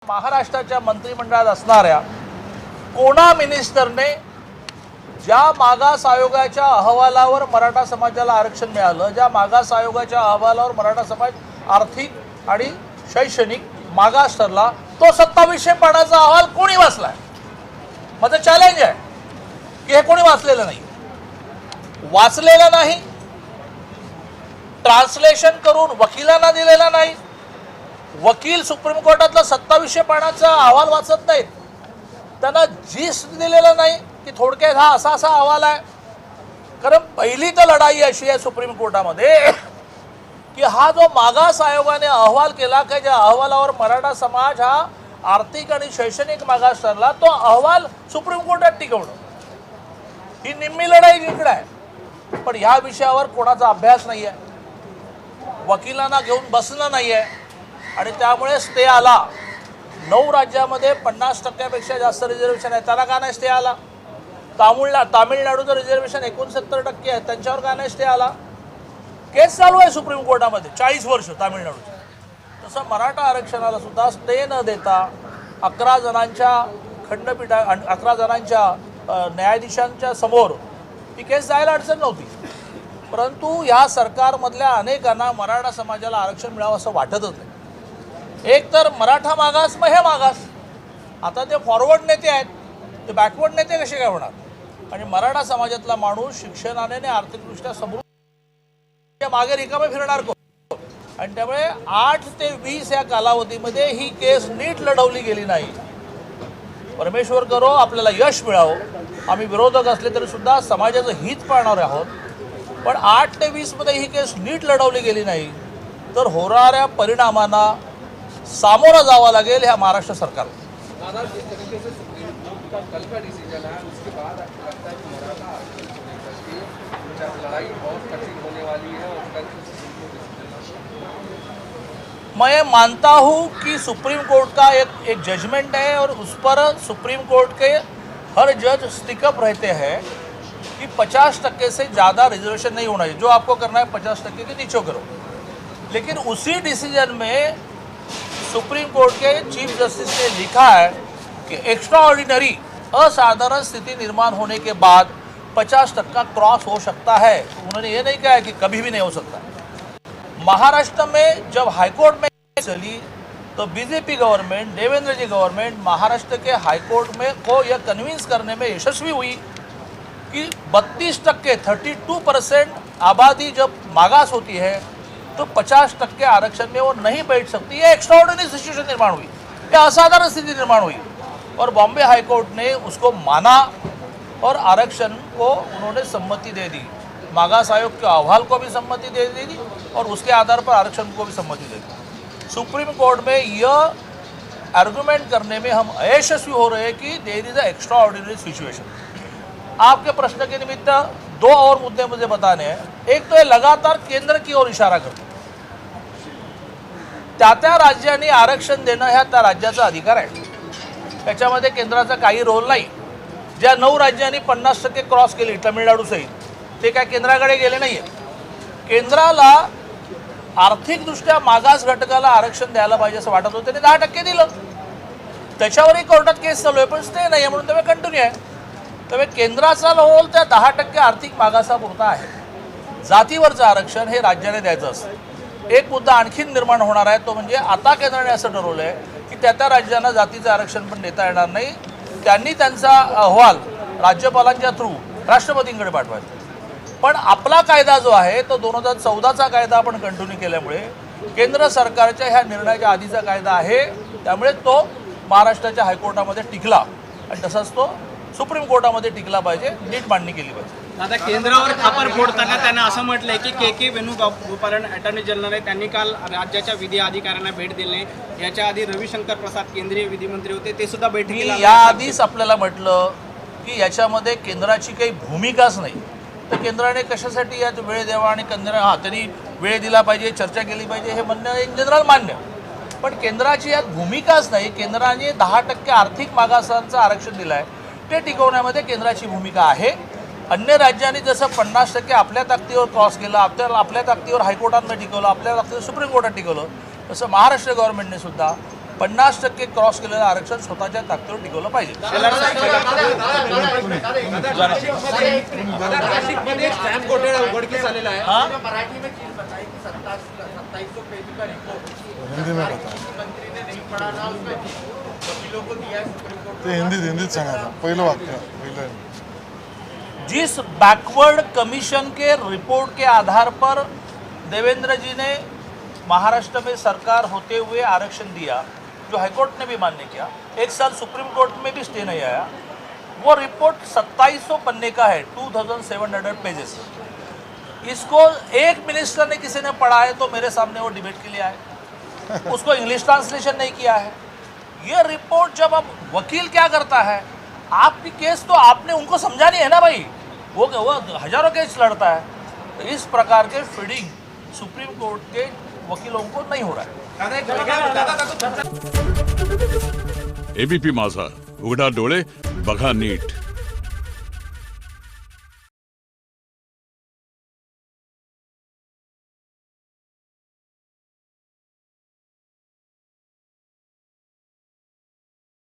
महाराष्ट्राच्या मंत्रिमंडळात असणाऱ्या कोणा मिनिस्टरने ज्या मागास आयोगाच्या अहवालावर मराठा समाजाला आरक्षण मिळालं, ज्या मागास आयोगाच्या अहवालावर मराठा समाज आर्थिक आणि शैक्षणिक मागास ठरला, तो 2700 पानाचा अहवाल कोणी वाचलाय? माझं चॅलेंज आहे की हे कोणी वाचलेलं नाही. वाचलेलं नाही, ट्रान्सलेशन करून वकिलांना दिलेला नाही. वकील सुप्रीम कोर्टातला 2700 पानाचा अहवाल वाचत नाहीत, त्यांना जिस्ट दिलेलं नाही की थोडक्यात हा असा असा अहवाल आहे. कारण पहिली तर लढाई अशी आहे सुप्रीम कोर्टामध्ये की हा जो मागास आयोगाने अहवाल केला की ज्या अहवालावर मराठा समाज हा आर्थिक आणि शैक्षणिक मागास ठरला, तो अहवाल सुप्रीम कोर्टात टिकवणं ही निम्मी लढाई जिंकणं आहे. पण ह्या विषयावर कोणाचा अभ्यास नाही आहे, वकिलांना घेऊन बसणं नाही आहे आणि त्यामुळे स्टे आला. 9 राज्यामध्ये 50% जास्त रिझर्वेशन आहे, त्याला का नाही स्टे आला? तामिळनाडूचं रिझर्वेशन 69% आहे, त्यांच्यावर का नाही स्टे आला? केस चालू आहे सुप्रीम कोर्टामध्ये 40 वर्ष तामिळनाडूची. तसं मराठा आरक्षणाला सुद्धा स्टे न देता 11 जणांच्या खंडपीठा 11 जणांच्या न्यायाधीशांच्या समोर ही केस जायला अडचण नव्हती. परंतु या सरकारमधल्या अनेकांना मराठा समाजाला आरक्षण मिळावं असं वाटतच नाही. एक तर मराठा मागास, मग हे मागास. आता ते फॉरवर्ड नेते आहेत, ते बॅकवर्ड नेते कसे काय होणार? आणि मराठा समाजातला माणूस शिक्षणाने आणि आर्थिकदृष्ट्या समृद्ध मागे रिकामे फिरणार कोण? आणि त्यामुळे 8 ते 20 या कालावधीमध्ये ही केस नीट लढवली गेली नाही. परमेश्वर करो आपल्याला यश मिळावं. आम्ही विरोधक असले तरी सुद्धा समाजाचं हित पाळणारे आहोत. पण 8 ते 20 मध्ये ही केस नीट लढवली गेली नाही तर होणाऱ्या परिणामांना सामोरं जावं लागेल ह्या महाराष्ट्र सरकारला. दादा, जिस तरीके से सुप्रीम कोर्ट का कल का डिसीजन है, उसके बाद आपको लगता है कि मराठा आरक्षण को लेकर के लड़ाई बहुत कठिन होने वाली है और कल मैं मानता हूँ कि सुप्रीम कोर्ट का एक जजमेंट है और उस पर सुप्रीम कोर्ट के हर जज स्टिकअप रहते हैं कि 50% से ज़्यादा रिजर्वेशन नहीं होना चाहिए. जो आपको करना है 50% के नीचे करो. लेकिन उसी डिसीजन में सुप्रीम कोर्ट के चीफ जस्टिस ने लिखा है कि एक्स्ट्रा ऑर्डिनरी असाधारण स्थिति निर्माण होने के बाद 50% क्रॉस हो सकता है. उन्होंने ये नहीं कहा है कि कभी भी नहीं हो सकता. महाराष्ट्र में जब हाईकोर्ट में चली तो बीजेपी गवर्नमेंट, देवेंद्र जी गवर्नमेंट महाराष्ट्र के हाईकोर्ट में को यह कन्विंस करने में यशस्वी हुई कि 32% 32% आबादी जब मागास होती है तो 50% आरक्षण में वो नहीं बैठ सकती. ये एक्स्ट्राऑर्डिनरी सिचुएशन निर्माण हुई, ये असाधारण स्थिति निर्माण हुई और बॉम्बे हाईकोर्ट ने उसको माना और आरक्षण को उन्होंने सम्मति दे दी. मागास आयोग के अहवाल को भी सम्मति दे दी और उसके आधार पर आरक्षण को भी सम्मति दे दी. सुप्रीम कोर्ट में यह आर्गुमेंट करने में हम अयशस्वी हो रहे हैं कि there is a extraordinary situation. आपके प्रश्न के निमित्त 2 और मुद्दे मुझे बताने हैं. एक तो ये लगातार केंद्र की ओर इशारा करतो. त्या राज्यांनी आरक्षण देणं ह्या त्या राज्याचा अधिकार आहे, त्याच्यामध्ये केंद्राचा काही रोल नाही. ज्या 9 राज्यांनी 50% क्रॉस केली तमिळनाडू सहित, ते काय केंद्राकडे गेले नाही आहे. केंद्राला आर्थिकदृष्ट्या मागास घटकाला आरक्षण द्यायला पाहिजे असं वाटत होतं, त्यांनी 10% दिलं. त्याच्यावरही कोर्टात केस चालू आहे पण स्टे नाही आहे म्हणून त्यामुळे कंटिन्यू आहे. त्यामुळे केंद्राचा रोल त्या 10% आर्थिक मागासापुरता आहे. जातीवरचं आरक्षण हे राज्याने द्यायचं असतं. एक मुद्दा आणखीन निर्माण होणार आहे, तो म्हणजे आता केंद्राने असं ठरवलं आहे की त्या राज्यांना जातीचं आरक्षण पण देता येणार नाही. त्यांनी त्यांचा अहवाल राज्यपालांच्या थ्रू राष्ट्रपतींकडे पाठवायचा. पण आपला कायदा जो आहे तो 2014चा कायदा आपण कंटिन्यू केल्यामुळे केंद्र सरकारच्या ह्या निर्णयाच्या आधीचा कायदा आहे, त्यामुळे तो महाराष्ट्राच्या हायकोर्टामध्ये टिकला आणि तसाच तो सुप्रीम कोर्टामध्ये टिकला पाहिजे. नीट मांडणी केली पाहिजे. दादा, केंद्रावर खापर फोडताना त्यांना असं म्हटलंय की के वेणुगोपालन अटॉर्नी जनरल आहे, त्यांनी काल राज्याच्या विधी अधिकाऱ्यांना भेट दिली. याच्या आधी रविशंकर प्रसाद केंद्रीय विधिमंत्री होते, ते सुद्धा बैठकीला. याआधीच आपल्याला म्हटलं की याच्यामध्ये केंद्राची काही भूमिकाच नाही, तर केंद्राने कशासाठी यात वेळ द्यावा आणि त्यांनी वेळ दिला पाहिजे, चर्चा केली पाहिजे हे म्हणणं इन जनरल मान्य. पण केंद्राची यात भूमिकाच नाही. केंद्राने 10% आर्थिक मागासांचं आरक्षण दिलं आहे, ते टिकवण्यामध्ये केंद्राची भूमिका आहे. अन्य राज्यांनी जसं 50% आपल्या ताकदीवर क्रॉस केलं, आपल्या ताकदीवर हायकोर्टानं टिकवलं, आपल्या ताकदीवर सुप्रीम कोर्टात टिकवलं, तसं महाराष्ट्र गव्हर्नमेंटने सुद्धा 50% क्रॉस केलेलं आरक्षण स्वतःच्या ताकदीवर टिकवलं पाहिजे. नाशिकमध्ये एक स्टॅम्प घोटाळा उघडकीस आलेला आहे. हाँ? मराठी में चीज बताई कि 2700 पेज का रिपोर्ट हिंदी में बता मंत्री ने नहीं पढ़ा ना उसमें वकीलों को दिया है सुप्रीम कोर्ट ते हिंदीत सांगा पहिलं वाक्य पहिलं जिस बैकवर्ड कमीशन के रिपोर्ट के आधार पर देवेंद्र जी ने महाराष्ट्र में सरकार होते हुए आरक्षण दिया, जो हाईकोर्ट ने भी मान्य किया, 1 साल सुप्रीम कोर्ट में भी स्टे नहीं आया, वो रिपोर्ट 2700 पन्ने का है, 2700 पेजेस. इसको एक मिनिस्टर ने किसी ने पढ़ा है तो मेरे सामने वो डिबेट के लिए आए, उसको इंग्लिश ट्रांसलेशन नहीं किया है. ये रिपोर्ट जब अब वकील क्या करता है, आपकी केस तो आपने उनको समझानी है ना भाई, वो हजारों केस लड़ता है. तो इस प्रकार के फीडिंग सुप्रीम कोर्ट के वकीलों को नहीं हो रहा है. एबीपी माझा, उघडा डोळे बघा नीट.